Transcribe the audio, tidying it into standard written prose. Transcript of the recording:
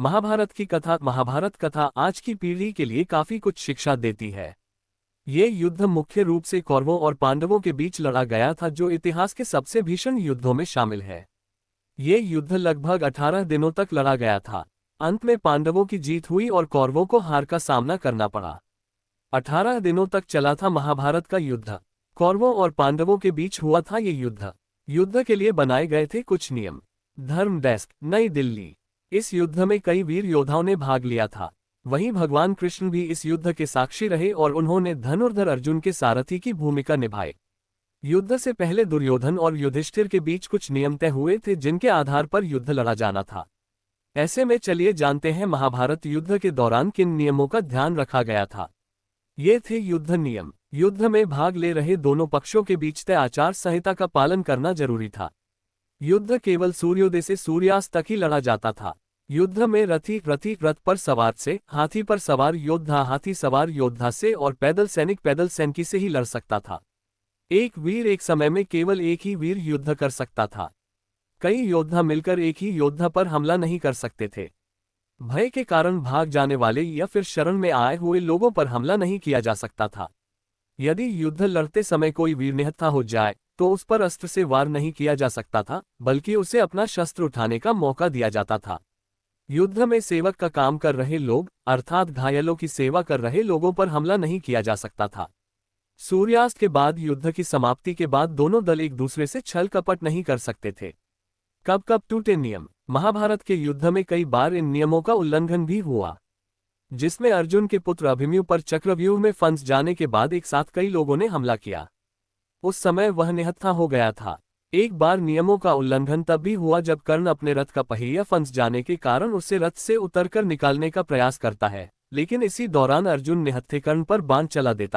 महाभारत कथा आज की पीढ़ी के लिए काफी कुछ शिक्षा देती है। ये युद्ध मुख्य रूप से कौरवों और पांडवों के बीच लड़ा गया था, जो इतिहास के सबसे भीषण युद्धों में शामिल है। ये युद्ध लगभग 18 दिनों तक लड़ा गया था। अंत में पांडवों की जीत हुई और कौरवों को हार का सामना करना पड़ा। 18 दिनों तक चला था महाभारत का युद्ध। कौरवों और पांडवों के बीच हुआ था ये युद्ध। युद्ध के लिए बनाए गए थे कुछ नियम। धर्म डेस्क, नई दिल्ली। इस युद्ध में कई वीर योद्धाओं ने भाग लिया था। वहीं भगवान कृष्ण भी इस युद्ध के साक्षी रहे और उन्होंने धनुर्धर अर्जुन के सारथी की भूमिका निभाई। युद्ध से पहले दुर्योधन और युधिष्ठिर के बीच कुछ नियम तय हुए थे, जिनके आधार पर युद्ध लड़ा जाना था। ऐसे में चलिए जानते हैं महाभारत युद्ध के दौरान किन नियमों का ध्यान रखा गया था। ये थे युद्ध नियम। युद्ध में भाग ले रहे दोनों पक्षों के बीच तय आचार संहिता का पालन करना जरूरी था। युद्ध केवल सूर्योदय से सूर्यास्त तक ही लड़ा जाता था। युद्ध में रथी रथ पर सवार से, हाथी पर सवार योद्धा हाथी सवार योद्धा से और पैदल सैनिक पैदल सैनिकी से ही लड़ सकता था। एक वीर एक समय में केवल एक ही वीर युद्ध कर सकता था। कई योद्धा मिलकर एक ही योद्धा पर हमला नहीं कर सकते थे। भय के कारण भाग जाने वाले या फिर शरण में आए हुए लोगों पर हमला नहीं किया जा सकता था। यदि युद्ध लड़ते समय कोई वीर निहत्था हो जाए तो उस पर अस्त्र से वार नहीं किया जा सकता था, बल्कि उसे अपना शस्त्र उठाने का मौका दिया जाता था। युद्ध में सेवक का काम कर रहे लोग अर्थात घायलों की सेवा कर रहे लोगों पर हमला नहीं किया जा सकता था। सूर्यास्त के बाद युद्ध की समाप्ति के बाद दोनों दल एक दूसरे से छल कपट नहीं कर सकते थे। कब कब टूटे नियम। महाभारत के युद्ध में कई बार इन नियमों का उल्लंघन भी हुआ, जिसमें अर्जुन के पुत्र अभिमन्यु पर चक्रव्यूह में फंस जाने के बाद एक साथ कई लोगों ने हमला किया। उस समय वह निहत्था हो गया था। एक बार नियमों का उल्लंघन तब भी हुआ जब कर्ण अपने रथ का पहिया फंस जाने के कारण उसे रथ से उतरकर निकालने का प्रयास करता है, लेकिन इसी दौरान अर्जुन निहत्थे कर्ण पर बाण चला देता